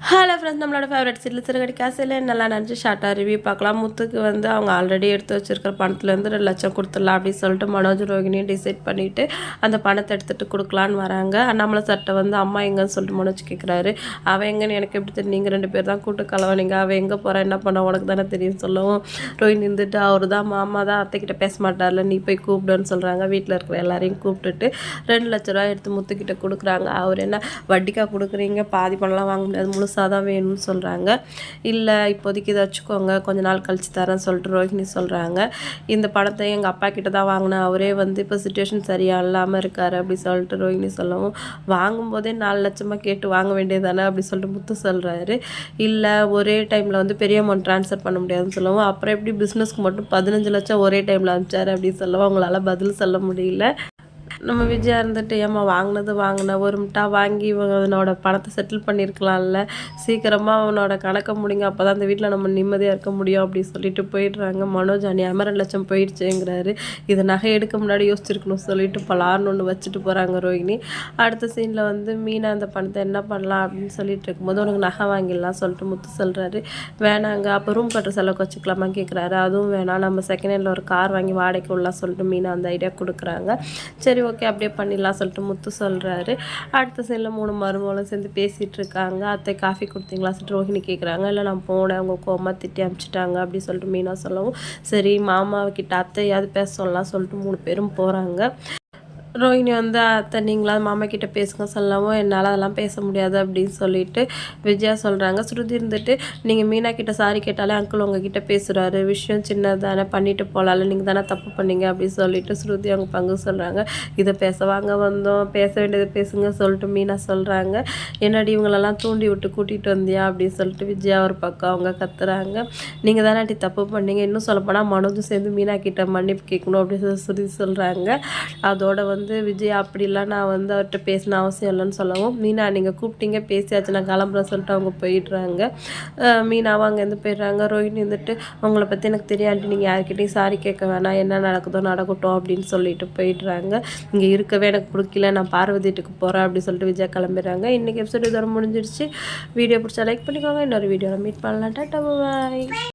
Hello friends, நம்மளோட favourite serial சிறுகடி காசில் நல்லா நினச்சி ஷார்ட்டாக ரிவ்யூ பார்க்கலாம். முத்துக்கு வந்து அவங்க ஆல்ரெடி எடுத்து வச்சிருக்கிற பணத்துலேருந்து 2 லட்சம் கொடுத்துடலாம் அப்படின்னு சொல்லிட்டு மனோஜ் ரோகிணியும் டிசைட் பண்ணிவிட்டு அந்த பணத்தை எடுத்துகிட்டு கொடுக்கலான்னு வராங்க. அண்ணாமலை சட்டை வந்து அம்மா எங்கன்னு சொல்லிட்டு மனோஜ் கேட்குறாரு. அவன் எங்கன்னு எனக்கு எப்படி தெரியும், நீங்கள் 2 பேர் தான் கூட்டு கலவனிங்க, அவன் எங்கே போகிறா என்ன பண்ண உனக்கு தானே தெரியும் சொல்லவும் ரோஹிணி இருந்துட்டு அவர் தான் மாமா தான் அத்தைக்கிட்ட பேச மாட்டார்ல, நீ போய் கூப்பிடுன்னு சொல்கிறாங்க. வீட்டில் இருக்கிற எல்லாரையும் கூப்பிட்டுட்டு 2 லட்ச ரூபா எடுத்து முத்துக்கிட்ட கொடுக்குறாங்க. அவர் என்ன வட்டிக்காக கொடுக்குறீங்க, பாதி பணம்லாம் வாங்க முடியாது, முழுசாக தான் வேணும்னு சொல்கிறாங்க. இல்லை இப்போதைக்கு இதை வச்சுக்கோங்க, கொஞ்ச நாள் கழிச்சு தரேன்னு சொல்லிட்டு ரோஹிணி சொல்கிறாங்க. இந்த பணத்தை எங்கள் அப்பா கிட்ட தான் வாங்கினேன், அவரே வந்து இப்போ சுச்சுவேஷன் சரியாக இல்லாமல் இருக்கார் அப்படி சொல்லிட்டு ரோஹிணி சொல்லவும் வாங்கும்போதே 4 லட்சமாக கேட்டு வாங்க வேண்டியது தானே அப்படி சொல்லிட்டு முத்து சொல்கிறாரு. இல்லை ஒரே டைமில் வந்து பெரிய அமௌண்ட் ட்ரான்ஸ்ஃபர் பண்ண முடியாதுன்னு சொல்லவும் அப்புறம் எப்படி பிஸ்னஸ்க்கு மட்டும் 15 லட்சம் ஒரே டைமில் அனுப்பிச்சாரு அப்படின்னு சொல்லவும் அவங்களால பதில் சொல்ல முடியல. நம்ம விஜயா இருந்துட்டு ஏம்மா வாங்கின ஒரு மிட்டா வாங்கி அவனோட பணத்தை செட்டில் பண்ணியிருக்கலாம்ல, சீக்கிரமாக அவனோட கணக்கை முடிங்க, அப்போ தான் அந்த வீட்டில் நம்ம நிம்மதியாக இருக்க முடியும் அப்படின்னு சொல்லிட்டு போயிடுறாங்க. மனோஜ் அநியாயமாக 2 லட்சம் போயிடுச்சுங்கிறாரு. இதை நகை எடுக்க முன்னாடி யோசிச்சிருக்கணும் சொல்லிட்டு பலார்னு ஒன்று வச்சுட்டு போகிறாங்க ரோஹிணி. அடுத்த சீனில் வந்து மீனா அந்த பணத்தை என்ன பண்ணலாம் அப்படின்னு சொல்லிட்டு இருக்கும்போது உனக்கு நகை வாங்கிடலாம் சொல்லிட்டு முத்து சொல்கிறாரு. வேணாங்க, அப்போ ரூம் கட்டுற செலவுக்கு வச்சுக்கலாமா கேட்குறாரு. அதுவும் வேணாம், நம்ம செகண்ட் ஹேண்டில் ஒரு கார் வாங்கி வாடகைக்கு விடலாம் சொல்லிட்டு மீனா அந்த ஐடியா கொடுக்குறாங்க. சரி ஓகே அப்படியே பண்ணிடலாம் சொல்லிட்டு முத்து சொல்கிறாரு. அடுத்த சைடில் 3 மருமகளும் சேர்ந்து பேசிகிட்டு இருக்காங்க. அத்தை காஃபி கொடுத்தீங்களா சொல்லிட்டு ரோஹிணி கேட்குறாங்க. இல்லை நான் போனேன், அவங்க கோமா திட்டி அனுப்பிச்சிட்டாங்க அப்படி சொல்லிட்டு மீனா சொல்லவும் சரி மாமாக்கிட்ட அத்தையாவது பேச சொல்லலாம் சொல்லிட்டு 3 பேரும் போகிறாங்க. ரோஹிணி வந்து அத்தை நீங்களாவது மாமா கிட்டே பேசுங்க சொல்லவும் என்னால் அதெல்லாம் பேச முடியாது அப்படின்னு சொல்லிட்டு விஜயா சொல்கிறாங்க. ஸ்ருதி இருந்துட்டு நீங்கள் மீனா கிட்ட சாரி கேட்டாலே அங்கிள் உங்ககிட்ட பேசுகிறாரு, விஷயம் சின்னது தானே பண்ணிட்டு போகலாம்ல, நீங்கள் தானே தப்பு பண்ணீங்க அப்படின்னு சொல்லிட்டு ஸ்ருதி அவங்க பங்கு சொல்கிறாங்க. இதை பேசவாங்க வந்தோம், பேச வேண்டியது பேசுங்க சொல்லிட்டு மீனா சொல்கிறாங்க. என்னடி இவங்களெல்லாம் தூண்டி விட்டு கூட்டிகிட்டு வந்தியா அப்படின்னு சொல்லிட்டு விஜயா ஒரு பக்கம் அவங்க கத்துறாங்க. நீங்கள் தானே தப்பு பண்ணீங்க, இன்னும் சொல்லப்போனால் மனோஜும் சேர்ந்து மீனா கிட்ட மன்னிப்பு கேட்கணும் அப்படின்னு ஸ்ருதி சொல்கிறாங்க. அதோட வந்து விஜய் அப்படிலாம் நான் வந்து அவர்கிட்ட பேசின அவசியம் இல்லைன்னு சொல்லவும் மீனா நீங்கள் கூப்பிட்டீங்க பேசியாச்சு நான் கிளம்புறேன் சொல்லிட்டு அவங்க போயிடுறாங்க. மீனாவும் அங்கேருந்து போயிடுறாங்க. ரோஹிணி வந்துட்டு உங்களை பற்றி எனக்கு தெரியாண்டி நீங்கள் யார்கிட்டையும் சாரி கேட்க வேணாம், என்ன நடக்குதோ நடக்கட்டும் அப்படின்னு சொல்லிட்டு போயிடுறாங்க. இங்கே இருக்கவே எனக்கு பிடிக்கல, நான் பார்வதி வீட்டுக்கு போகிறேன் அப்படின்னு சொல்லிட்டு விஜய் கிளம்பிடுறாங்க. இன்றைக்கி எபிசோட் இதோட முடிஞ்சிடுச்சு. வீடியோ பிடிச்சா லைக் பண்ணிக்கோங்க. இன்னொரு வீடியோவில் மீட் பண்ணலாம். டாடா பாய்.